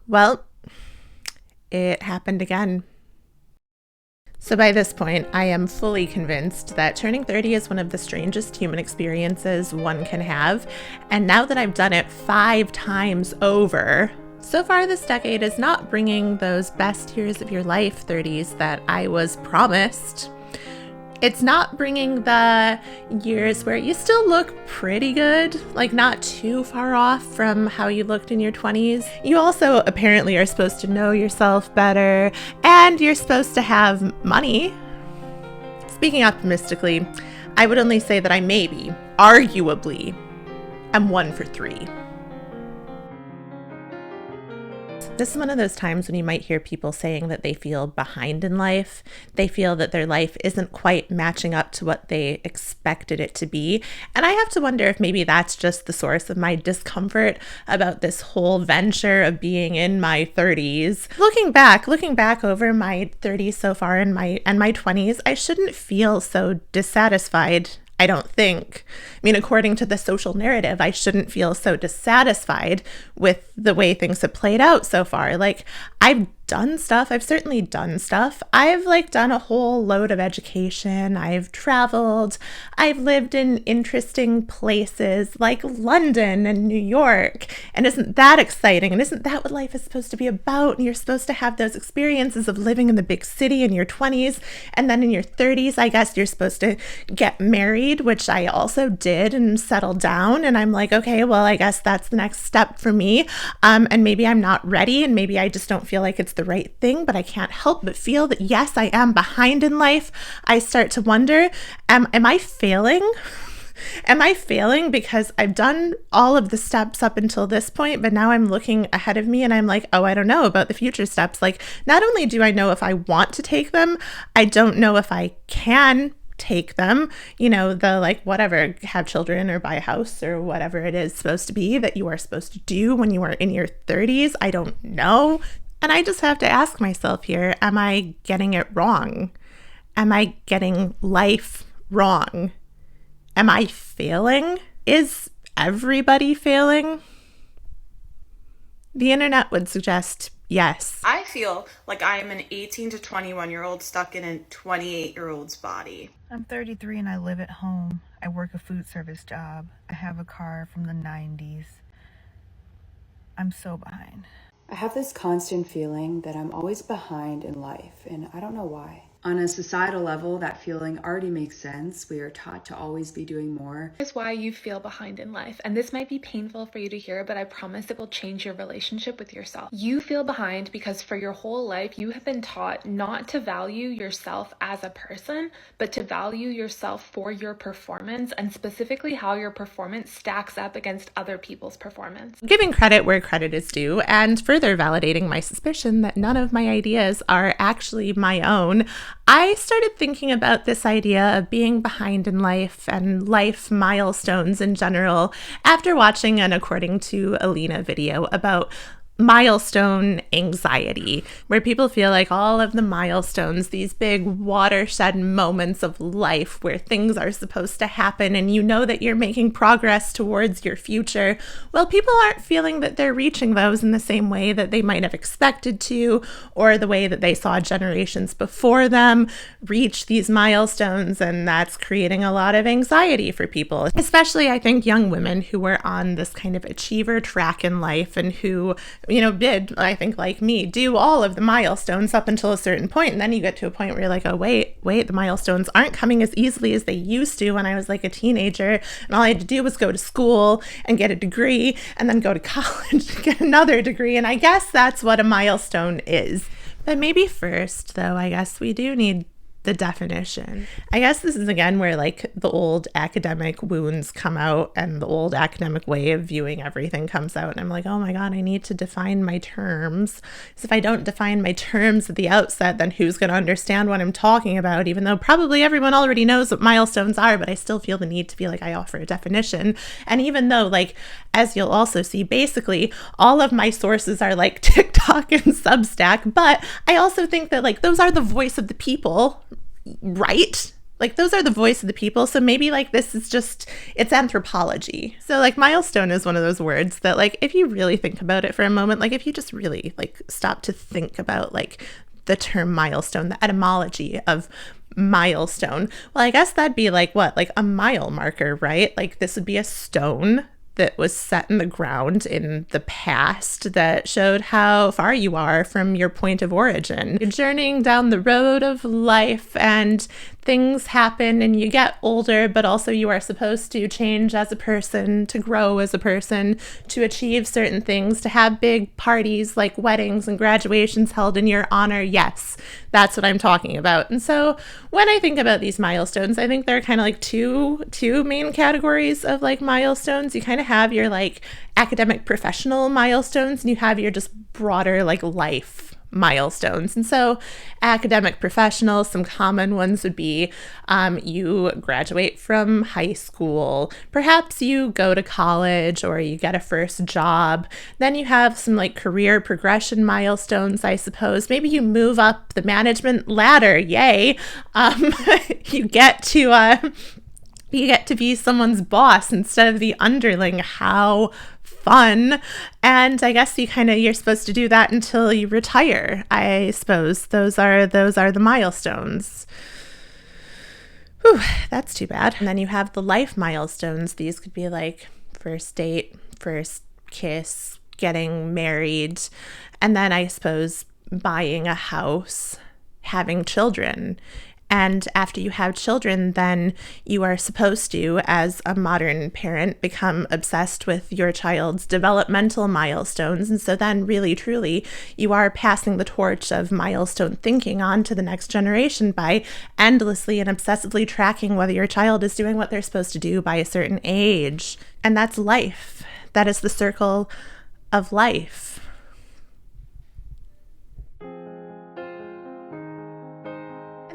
Well, it happened again. So by this point, I am fully convinced that turning 30 is one of the strangest human experiences one can have. And now that I've done it 5 times over, so far this decade is not bringing those best years of your life 30s that I was promised. It's not bringing the years where you still look pretty good, like not too far off from how you looked in your 20s. You also apparently are supposed to know yourself better, and you're supposed to have money. Speaking optimistically, I would only say that I maybe, arguably, am 1 for 3. This is one of those times when you might hear people saying that they feel behind in life. They feel that their life isn't quite matching up to what they expected it to be. And I have to wonder if maybe that's just the source of my discomfort about this whole venture of being in my 30s. Looking back over my 30s so far and my 20s, I shouldn't feel so dissatisfied. I don't think. I mean, according to the social narrative, I shouldn't feel so dissatisfied with the way things have played out so far. Like, I've done stuff. I've certainly done stuff. I've done a whole load of education. I've traveled. I've lived in interesting places like London and New York. And isn't that exciting? And isn't that what life is supposed to be about? And you're supposed to have those experiences of living in the big city in your 20s. And then in your 30s, I guess you're supposed to get married, which I also did, and settle down. And I'm like, okay, well, I guess that's the next step for me. And maybe I'm not ready, and maybe I just don't feel like it's the right thing, but I can't help but feel that, yes, I am behind in life. I start to wonder, am I failing? Am I failing because I've done all of the steps up until this point, but now I'm looking ahead of me and I'm like, oh, I don't know about the future steps. Like, not only do I know if I want to take them, I don't know if I can take them, the whatever, have children or buy a house or whatever it is supposed to be that you are supposed to do when you are in your 30s. I don't know. And I just have to ask myself here, am I getting it wrong? Am I getting life wrong? Am I failing? Is everybody failing? The internet would suggest yes. I feel like I am an 18 to 21-year-old stuck in a 28-year-old's body. I'm 33 and I live at home. I work a food service job. I have a car from the 90s. I'm so behind. I have this constant feeling that I'm always behind in life, and I don't know why. On a societal level, that feeling already makes sense. We are taught to always be doing more. Is why you feel behind in life. And this might be painful for you to hear, but I promise it will change your relationship with yourself. You feel behind because for your whole life, you have been taught not to value yourself as a person, but to value yourself for your performance, and specifically how your performance stacks up against other people's performance. Giving credit where credit is due, and further validating my suspicion that none of my ideas are actually my own, I started thinking about this idea of being behind in life and life milestones in general after watching an According to Alina video about milestone anxiety, where people feel like all of the milestones, these big watershed moments of life where things are supposed to happen and you know that you're making progress towards your future, well, people aren't feeling that they're reaching those in the same way that they might have expected to, or the way that they saw generations before them reach these milestones, and that's creating a lot of anxiety for people, especially I think young women who were on this kind of achiever track in life and who did, I think like me, do all of the milestones up until a certain point. And then you get to a point where you're like, oh, wait, the milestones aren't coming as easily as they used to when I was like a teenager. And all I had to do was go to school and get a degree and then go to college and get another degree. And I guess that's what a milestone is. But maybe first, though, I guess we do need the definition. I guess this is again where the old academic wounds come out and the old academic way of viewing everything comes out. And I'm like, oh my God, I need to define my terms. Because if I don't define my terms at the outset, then who's going to understand what I'm talking about? Even though probably everyone already knows what milestones are, but I still feel the need to be I offer a definition. And even though as you'll also see, basically all of my sources are TikTok and Substack, but I also think that those are the voice of the people, right? Like, those are the voice of the people. So maybe like this is just, it's anthropology. So like milestone is one of those words that like, if you really think about it for a moment, like if you just really like stop to think about like the term milestone, the etymology of milestone, well, I guess that'd be like what, like a mile marker, right? Like this would be a stone that was set in the ground in the past that showed how far you are from your point of origin. You're journeying down the road of life and things happen and you get older, but also you are supposed to change as a person, to grow as a person, to achieve certain things, to have big parties like weddings and graduations held in your honor. Yes, that's what I'm talking about. And so when I think about these milestones, I think there are kind of like two main categories of like milestones. You kind of have your like academic professional milestones and you have your just broader like life milestones. And so academic professionals, some common ones would be you graduate from high school, perhaps you go to college or you get a first job. Then you have some like career progression milestones, I suppose. Maybe you move up the management ladder. Yay. You get to be someone's boss instead of the underling. How fun. And I guess you're supposed to do that until you retire. I suppose those are the milestones. Whew, that's too bad. And then you have the life milestones. These could be like first date, first kiss, getting married, and then I suppose buying a house, having children. And after you have children, then you are supposed to, as a modern parent, become obsessed with your child's developmental milestones. And so then really, truly, you are passing the torch of milestone thinking on to the next generation by endlessly and obsessively tracking whether your child is doing what they're supposed to do by a certain age. And that's life. That is the circle of life.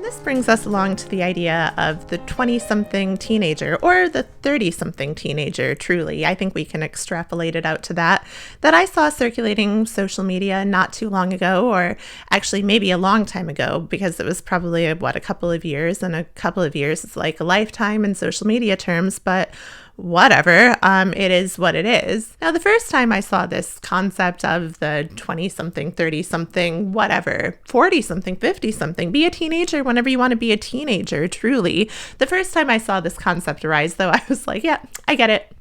This brings us along to the idea of the 20-something teenager or the 30-something teenager, truly. I think we can extrapolate it out to that I saw circulating social media not too long ago, or actually maybe a long time ago, because it was probably, a couple of years, and a couple of years is like a lifetime in social media terms, but whatever, it is what it is. Now, the first time I saw this concept of the 20-something, 30-something, whatever, 40-something, 50-something, be a teenager whenever you want to be a teenager, truly. The first time I saw this concept arise, though, I was like, yeah, I get it.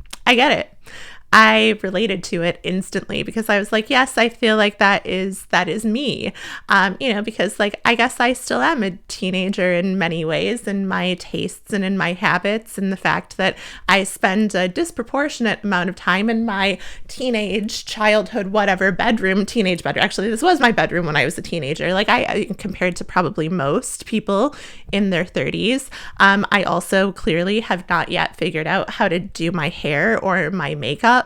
I related to it instantly because I was like, yes, I feel like that is me, because like, I guess I still am a teenager in many ways, in my tastes and in my habits, and the fact that I spend a disproportionate amount of time in my childhood, whatever, teenage bedroom. Actually, this was my bedroom when I was a teenager. Like I compared to probably most people in their 30s. I also clearly have not yet figured out how to do my hair or my makeup.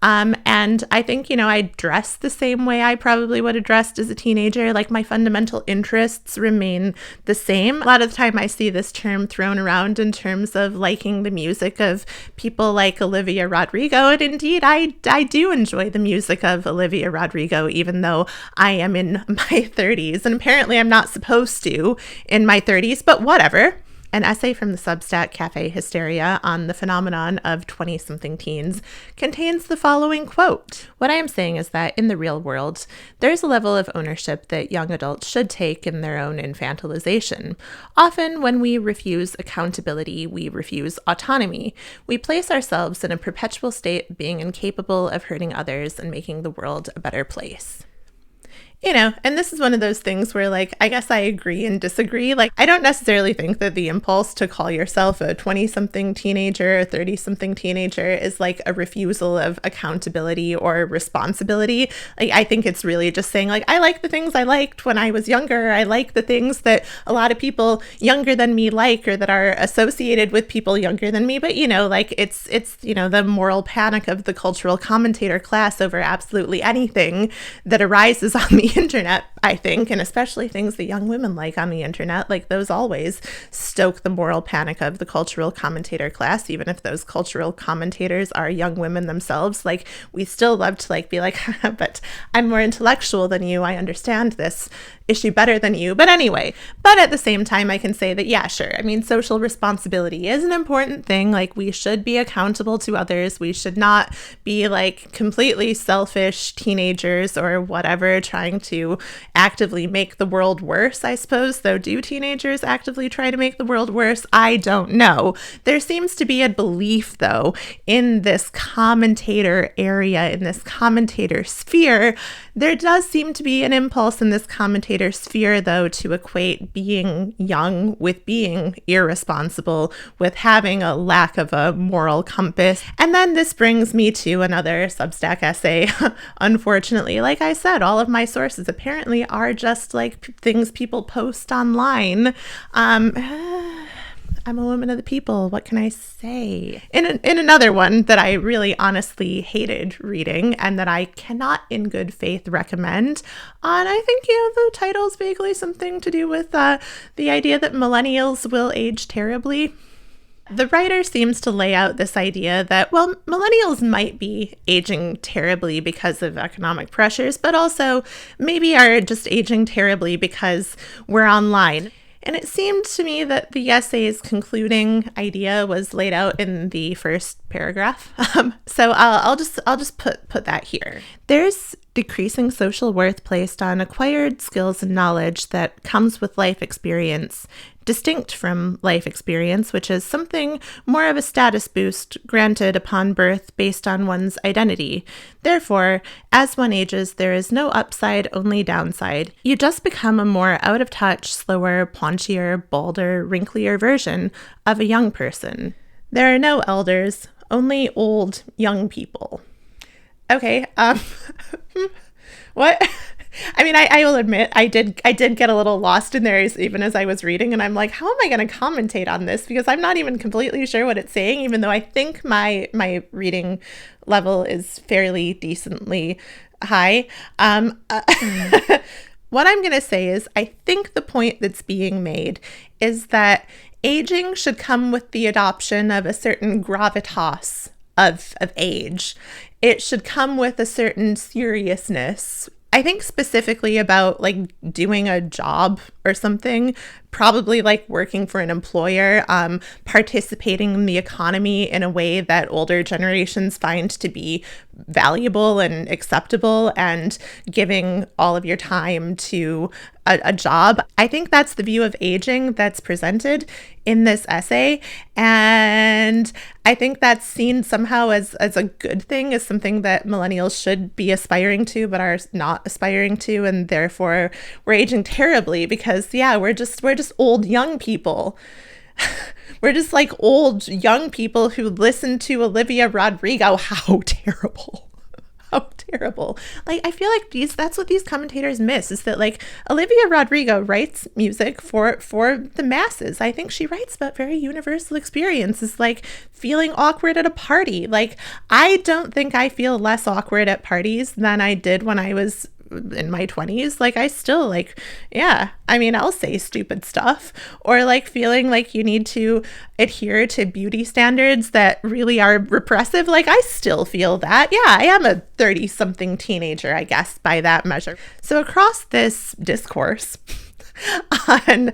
And I think, I dress the same way I probably would have dressed as a teenager. Like my fundamental interests remain the same. A lot of the time I see this term thrown around in terms of liking the music of people like Olivia Rodrigo. And indeed, I do enjoy the music of Olivia Rodrigo, even though I am in my 30s. And apparently I'm not supposed to in my 30s, but whatever. An essay from the Substack Cafe Hysteria on the phenomenon of 20-something teens contains the following quote. What I am saying is that in the real world, there's a level of ownership that young adults should take in their own infantilization. Often when we refuse accountability, we refuse autonomy. We place ourselves in a perpetual state of being incapable of hurting others and making the world a better place. And this is one of those things where, like, I guess I agree and disagree. Like, I don't necessarily think that the impulse to call yourself a 20-something teenager or 30-something teenager is like a refusal of accountability or responsibility. Like, I think it's really just saying, like, I like the things I liked when I was younger. I like the things that a lot of people younger than me like, or that are associated with people younger than me. But, like, it's the moral panic of the cultural commentator class over absolutely anything that arises on the internet. I think, and especially things that young women like on the internet, like those always stoke the moral panic of the cultural commentator class, even if those cultural commentators are young women themselves. Like, we still love to like be like, but I'm more intellectual than you. I understand this issue better than you. But anyway, but at the same time, I can say that, yeah, sure. I mean, social responsibility is an important thing. Like, we should be accountable to others. We should not be like completely selfish teenagers or whatever, trying to actively make the world worse, I suppose. Though, do teenagers actively try to make the world worse? I don't know. There seems to be a belief, though, in this commentator area, in this commentator sphere. There does seem to be an impulse in this commentator sphere, though, to equate being young with being irresponsible, with having a lack of a moral compass. And then this brings me to another Substack essay. Unfortunately, like I said, all of my sources apparently are just like things people post online. I'm a woman of the people. What can I say? In another one that I really honestly hated reading and that I cannot in good faith recommend, and I think, the title's vaguely something to do with the idea that millennials will age terribly. The writer seems to lay out this idea that, well, millennials might be aging terribly because of economic pressures, but also maybe are just aging terribly because we're online. And it seemed to me that the essay's concluding idea was laid out in the first paragraph. So I'll just put that here. There's decreasing social worth placed on acquired skills and knowledge that comes with life experience, distinct from life experience, which is something more of a status boost granted upon birth based on one's identity. Therefore, as one ages, there is no upside, only downside. You just become a more out-of-touch, slower, paunchier, balder, wrinklier version of a young person. There are no elders, only old, young people. Okay, what? I mean, I will admit, I did get a little lost in there even as I was reading, and I'm like, how am I going to commentate on this? Because I'm not even completely sure what it's saying, even though I think my reading level is fairly decently high. What I'm going to say is, I think the point that's being made is that aging should come with the adoption of a certain gravitas of age. It should come with a certain seriousness. I think specifically about like doing a job or something, probably like working for an employer, participating in the economy in a way that older generations find to be valuable and acceptable, and giving all of your time to a job. I think that's the view of aging that's presented in this essay. And I think that's seen somehow as a good thing, as something that millennials should be aspiring to, but are not aspiring to. And therefore we're aging terribly because, yeah, we're just old young people. We're just like old young people who listen to Olivia Rodrigo. How terrible. How terrible. Like, I feel like that's what these commentators miss, is that like Olivia Rodrigo writes music for the masses. I think she writes about very universal experiences, like feeling awkward at a party. Like, I don't think I feel less awkward at parties than I did when I was in my 20s. Like, I still like, yeah, I mean, I'll say stupid stuff, or like feeling like you need to adhere to beauty standards that really are repressive. Like, I still feel that. Yeah, I am a 30-something teenager, I guess, by that measure. So across this discourse on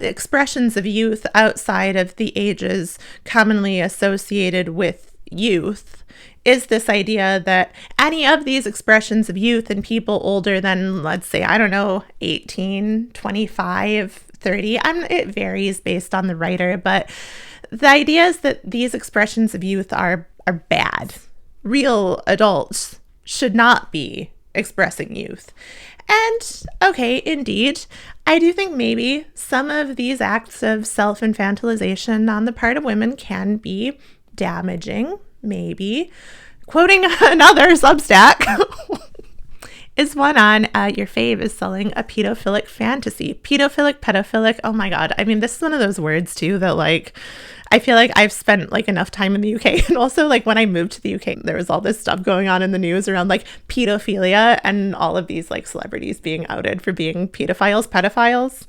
expressions of youth outside of the ages commonly associated with youth, is this idea that any of these expressions of youth in people older than, let's say, I don't know, 18, 25, 30, it varies based on the writer, but the idea is that these expressions of youth are bad. Real adults should not be expressing youth. And okay, indeed, I do think maybe some of these acts of self-infantilization on the part of women can be damaging. Maybe. Quoting another Substack, is one on your fave is selling a pedophilic fantasy. Pedophilic, pedophilic. Oh my God. I mean, this is one of those words too that like, I feel like I've spent like enough time in the UK. And also like when I moved to the UK, there was all this stuff going on in the news around like pedophilia and all of these like celebrities being outed for being pedophiles.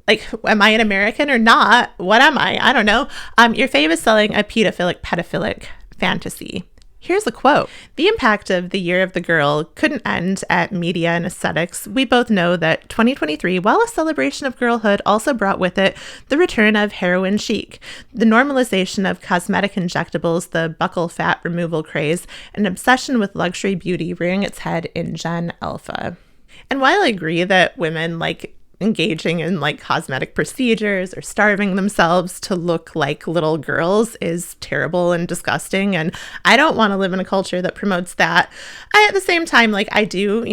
Like, am I an American or not? What am I? I don't know. Your fave is selling a pedophilic fantasy. Here's a quote. The impact of the Year of the Girl couldn't end at media and aesthetics. We both know that 2023, while a celebration of girlhood, also brought with it the return of heroin chic, the normalization of cosmetic injectables, the buccal fat removal craze, an obsession with luxury beauty rearing its head in Gen Alpha. And while I agree that women like engaging in like cosmetic procedures or starving themselves to look like little girls is terrible and disgusting, and I don't want to live in a culture that promotes that. At the same time, like I do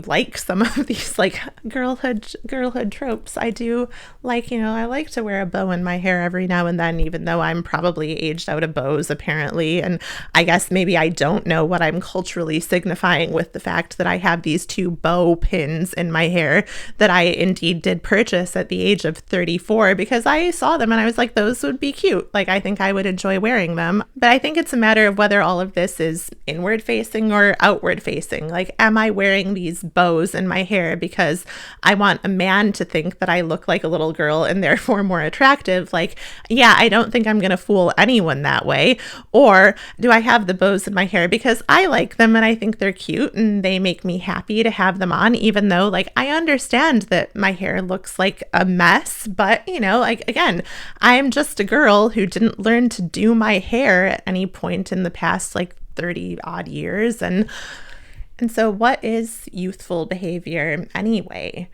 like some of these like girlhood tropes. I do like, I like to wear a bow in my hair every now and then, even though I'm probably aged out of bows apparently, and I guess maybe I don't know what I'm culturally signifying with the fact that I have these 2 bow pins in my hair that I indeed did purchase at the age of 34 because I saw them and I was like, those would be cute. Like, I think I would enjoy wearing them. But I think it's a matter of whether all of this is inward facing or outward facing. Like, am I wearing these bows in my hair because I want a man to think that I look like a little girl and therefore more attractive? Like, yeah, I don't think I'm going to fool anyone that way. Or do I have the bows in my hair because I like them and I think they're cute and they make me happy to have them on, even though like I understand that my hair looks like a mess, but like again, I'm just a girl who didn't learn to do my hair at any point in the past like 30 odd years. And so what is youthful behavior anyway?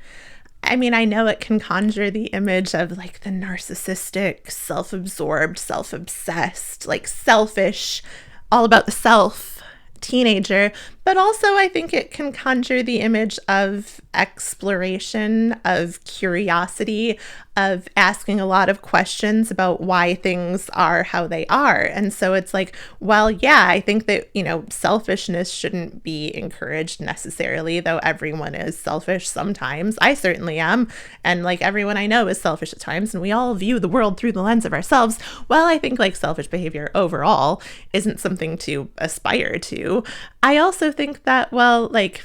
I mean, I know it can conjure the image of like the narcissistic, self-absorbed, self-obsessed, like selfish, all about the self teenager, but also I think it can conjure the image of exploration, of curiosity, of asking a lot of questions about why things are how they are. And so it's like, well, yeah, I think that, selfishness shouldn't be encouraged necessarily, though everyone is selfish sometimes. I certainly am. And like everyone I know is selfish at times, and we all view the world through the lens of ourselves. Well, I think like selfish behavior overall isn't something to aspire to. I also think that, well, like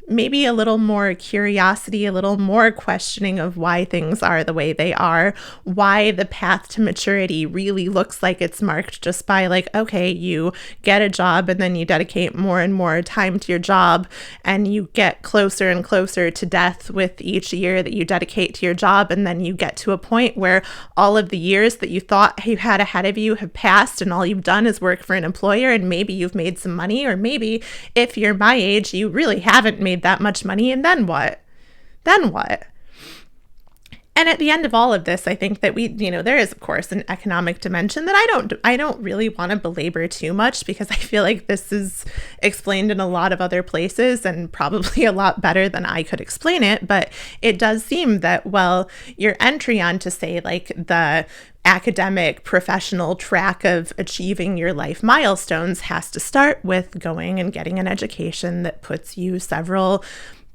maybe a little more curiosity, a little more questioning of why things are the way they are, why the path to maturity really looks like it's marked just by like, okay, you get a job and then you dedicate more and more time to your job and you get closer and closer to death with each year that you dedicate to your job. And then you get to a point where all of the years that you thought you had ahead of you have passed and all you've done is work for an employer, and maybe you've made some money, or maybe if you're my age, you really haven't made that much money, and then what? And at the end of all of this, I think that there is, of course, an economic dimension that I don't really want to belabor too much, because I feel like this is explained in a lot of other places and probably a lot better than I could explain it. But it does seem that, well, your entry onto, say, like the academic professional track of achieving your life milestones has to start with going and getting an education that puts you several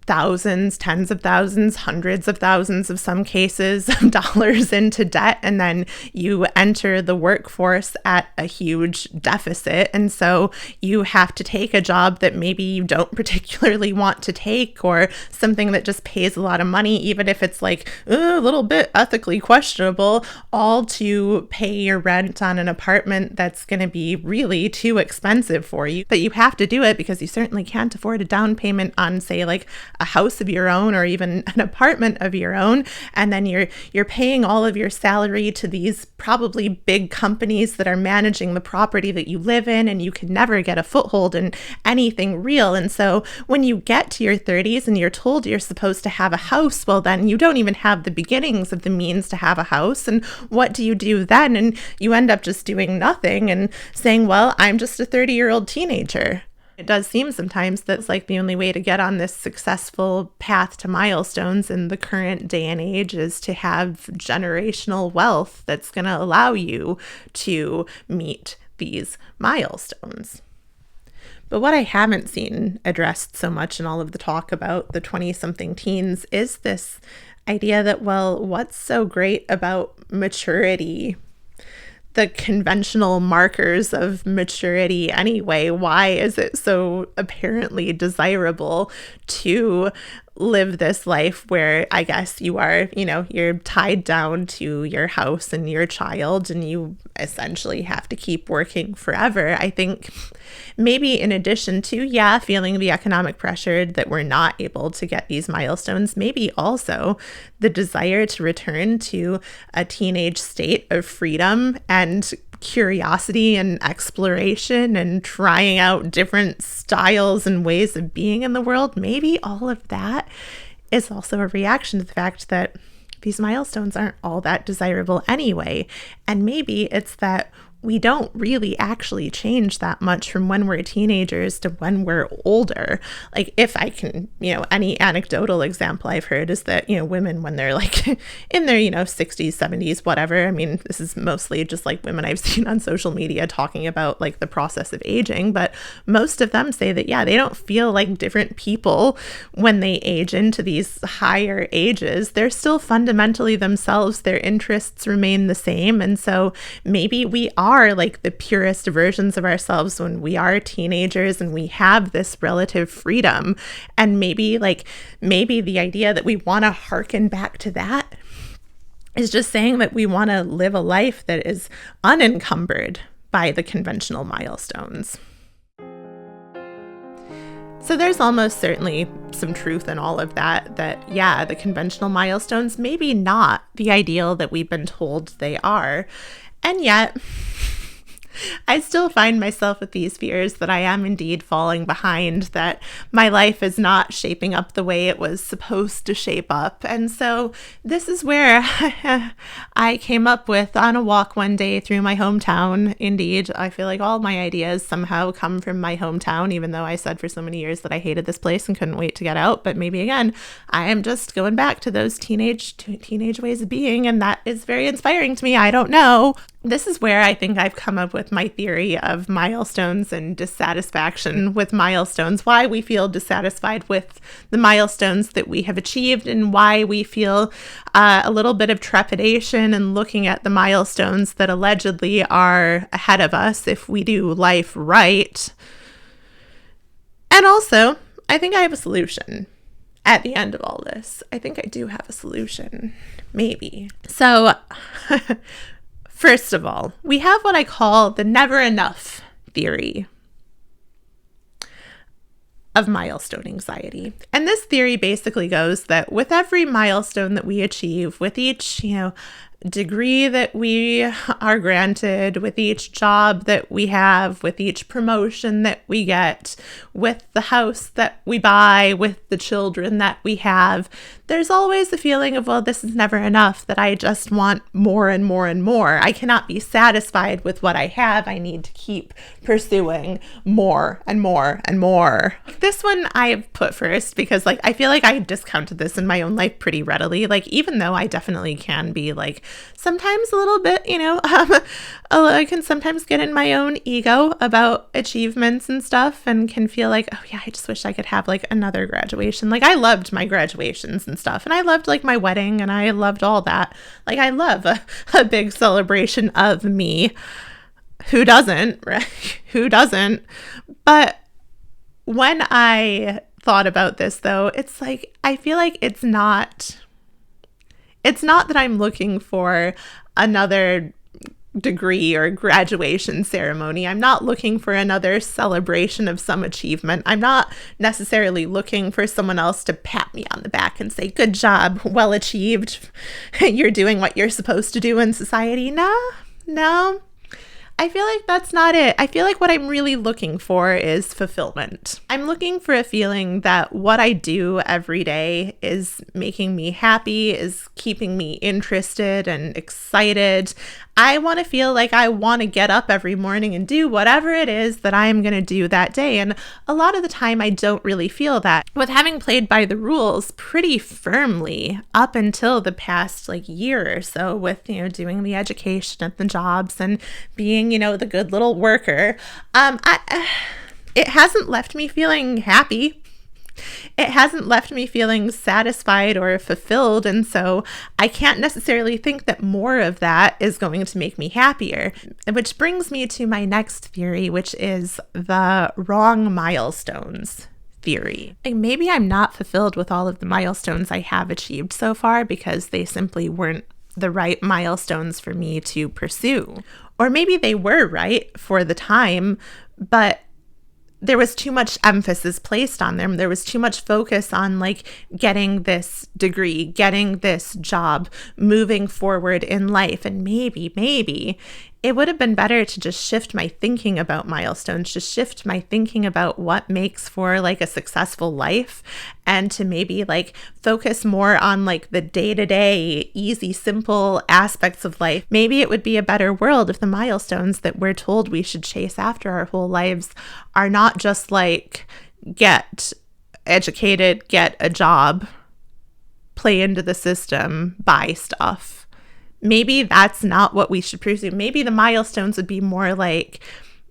thousands, tens of thousands, hundreds of thousands of some cases of dollars into debt, and then you enter the workforce at a huge deficit. And so you have to take a job that maybe you don't particularly want to take, or something that just pays a lot of money, even if it's like a little bit ethically questionable, all to pay your rent on an apartment that's going to be really too expensive for you. But you have to do it because you certainly can't afford a down payment on, say, like a house of your own or even an apartment of your own. And then you're paying all of your salary to these probably big companies that are managing the property that you live in, and you can never get a foothold in anything real. And so when you get to your 30s and you're told you're supposed to have a house, well, then you don't even have the beginnings of the means to have a house. And what do you do then? And you end up just doing nothing and saying, well, I'm just a 30-year-old teenager. It does seem sometimes that's like the only way to get on this successful path to milestones in the current day and age is to have generational wealth that's going to allow you to meet these milestones. But what I haven't seen addressed so much in all of the talk about the 20-something teens is this idea that, well, what's so great about maturity? The conventional markers of maturity anyway. Why is it so apparently desirable to live this life where I guess you are, you're tied down to your house and your child and you essentially have to keep working forever? I think maybe in addition to, feeling the economic pressure that we're not able to get these milestones, maybe also the desire to return to a teenage state of freedom and curiosity and exploration and trying out different styles and ways of being in the world. Maybe all of that is also a reaction to the fact that these milestones aren't all that desirable anyway. And maybe it's that we don't really actually change that much from when we're teenagers to when we're older. Like, if I can, any anecdotal example I've heard is that, women, when they're like in their, 60s, 70s, whatever. I mean, this is mostly just like women I've seen on social media talking about like the process of aging, but most of them say that, they don't feel like different people when they age into these higher ages. They're still fundamentally themselves. Their interests remain the same. And so maybe we are like the purest versions of ourselves when we are teenagers and we have this relative freedom. And maybe the idea that we want to hearken back to that is just saying that we want to live a life that is unencumbered by the conventional milestones. So there's almost certainly some truth in all of that, the conventional milestones, maybe not the ideal that we've been told they are. And yet, I still find myself with these fears that I am indeed falling behind, that my life is not shaping up the way it was supposed to shape up. And so this is where I came up with, on a walk one day through my hometown. Indeed, I feel like all my ideas somehow come from my hometown, even though I said for so many years that I hated this place and couldn't wait to get out. But maybe again, I am just going back to those teenage ways of being, and that is very inspiring to me. I don't know. This is where I think I've come up with my theory of milestones and dissatisfaction with milestones, why we feel dissatisfied with the milestones that we have achieved, and why we feel a little bit of trepidation in looking at the milestones that allegedly are ahead of us if we do life right. And also, I think I have a solution. At the end of all this, I think I do have a solution. Maybe. So, first of all, we have what I call the never enough theory of milestone anxiety. And this theory basically goes that with every milestone that we achieve, with each, degree that we are granted, with each job that we have, with each promotion that we get, with the house that we buy, with the children that we have, there's always the feeling of, well, this is never enough, that I just want more and more and more. I cannot be satisfied with what I have. I need to keep pursuing more and more and more. This one I've put first because I feel like I discounted this in my own life pretty readily. Even though I definitely can be sometimes a little bit, I can sometimes get in my own ego about achievements and stuff, and can feel like, oh yeah, I just wish I could have another graduation. I loved my graduations and stuff, and I loved my wedding, and I loved all that. I love a big celebration of me. Who doesn't, right? Who doesn't? But when I thought about this, though, it's I feel like it's not that I'm looking for another degree or graduation ceremony. I'm not looking for another celebration of some achievement. I'm not necessarily looking for someone else to pat me on the back and say, good job, well achieved. You're doing what you're supposed to do in society. No. I feel like that's not it. I feel like what I'm really looking for is fulfillment. I'm looking for a feeling that what I do every day is making me happy, is keeping me interested and excited. I want to feel like I want to get up every morning and do whatever it is that I'm going to do that day. And a lot of the time I don't really feel that. With having played by the rules pretty firmly up until the past year or so, with doing the education and the jobs and being the good little worker, it hasn't left me feeling happy. It hasn't left me feeling satisfied or fulfilled. And so I can't necessarily think that more of that is going to make me happier. Which brings me to my next theory, which is the wrong milestones theory. Like, maybe I'm not fulfilled with all of the milestones I have achieved so far because they simply weren't the right milestones for me to pursue. Or maybe they were right for the time, but there was too much emphasis placed on them. There was too much focus on like getting this degree, getting this job, moving forward in life. And maybe it would have been better to just shift my thinking about milestones, just shift my thinking about what makes for like a successful life, and to maybe like focus more on like the day-to-day, easy, simple aspects of life. Maybe it would be a better world if the milestones that we're told we should chase after our whole lives are not just like get educated, get a job, play into the system, buy stuff. Maybe that's not what we should pursue. Maybe the milestones would be more like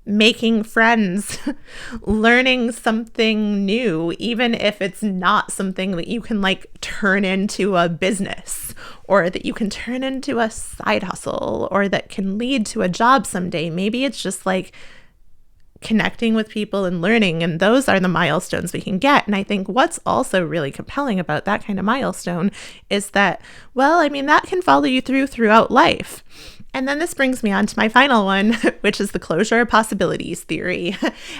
making friends, learning something new, even if it's not something that you can like turn into a business, or that you can turn into a side hustle, or that can lead to a job someday. Maybe it's just like connecting with people and learning, and those are the milestones we can get. And I think what's also really compelling about that kind of milestone is that, well, I mean, that can follow you throughout life. And then this brings me on to my final one, which is the closure of possibilities theory.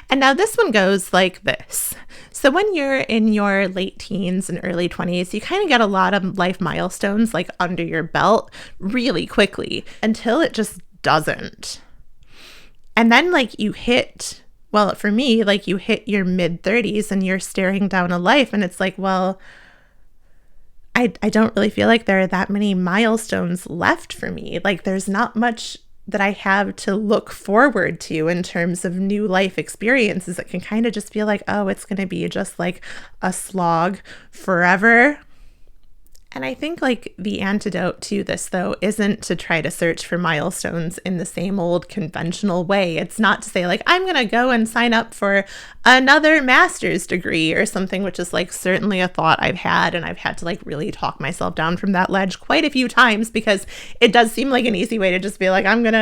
And now this one goes like this. So when you're in your late teens and early 20s, you kind of get a lot of life milestones like under your belt really quickly until it just doesn't. And then like you hit, well, for me, like you hit your mid-30s and you're staring down a life and it's like, well, I don't really feel like there are that many milestones left for me. Like there's not much that I have to look forward to in terms of new life experiences. It can kind of just feel like, oh, it's going to be just like a slog forever. And I think like the antidote to this, though, isn't to try to search for milestones in the same old conventional way. It's not to say like, I'm going to go and sign up for another master's degree or something, which is like certainly a thought I've had. And I've had to like really talk myself down from that ledge quite a few times, because it does seem like an easy way to just be like, I'm going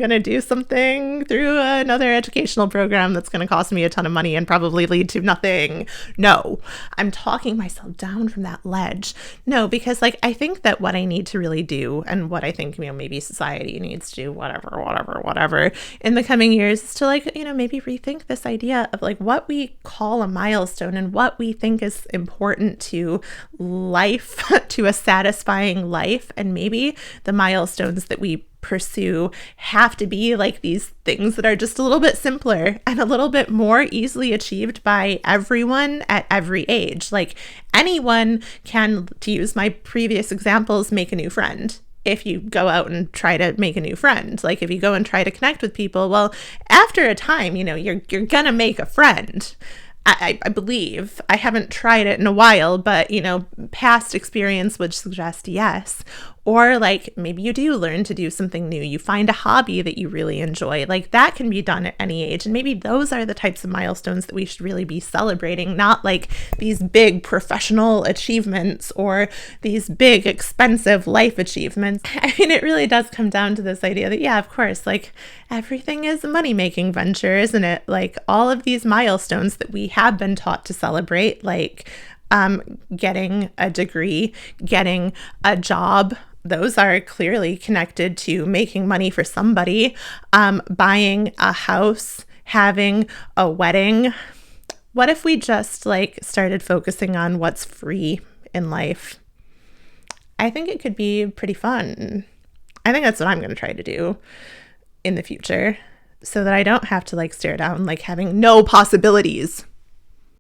to do something through another educational program that's going to cost me a ton of money and probably lead to nothing. No, I'm talking myself down from that ledge. No, because like I think that what I need to really do, and what I think, maybe society needs to do, whatever in the coming years, is to like, maybe rethink this idea of like what we call a milestone and what we think is important to life, to a satisfying life. And maybe the milestones that we pursue have to be like these things that are just a little bit simpler and a little bit more easily achieved by everyone at every age. Like anyone can, to use my previous examples, make a new friend. If you go out and try to make a new friend, like if you go and try to connect with people, well, after a time, you're gonna make a friend. I believe. I haven't tried it in a while, but, past experience would suggest yes. Or like maybe you do learn to do something new. You find a hobby that you really enjoy. Like that can be done at any age. And maybe those are the types of milestones that we should really be celebrating, not like these big professional achievements or these big expensive life achievements. I mean, it really does come down to this idea that, yeah, of course, like everything is a money-making venture, isn't it? Like all of these milestones that we have been taught to celebrate, like getting a degree, getting a job, those are clearly connected to making money for somebody, buying a house, having a wedding. What if we just like started focusing on what's free in life? I think it could be pretty fun. I think that's what I'm going to try to do in the future, so that I don't have to like stare down like having no possibilities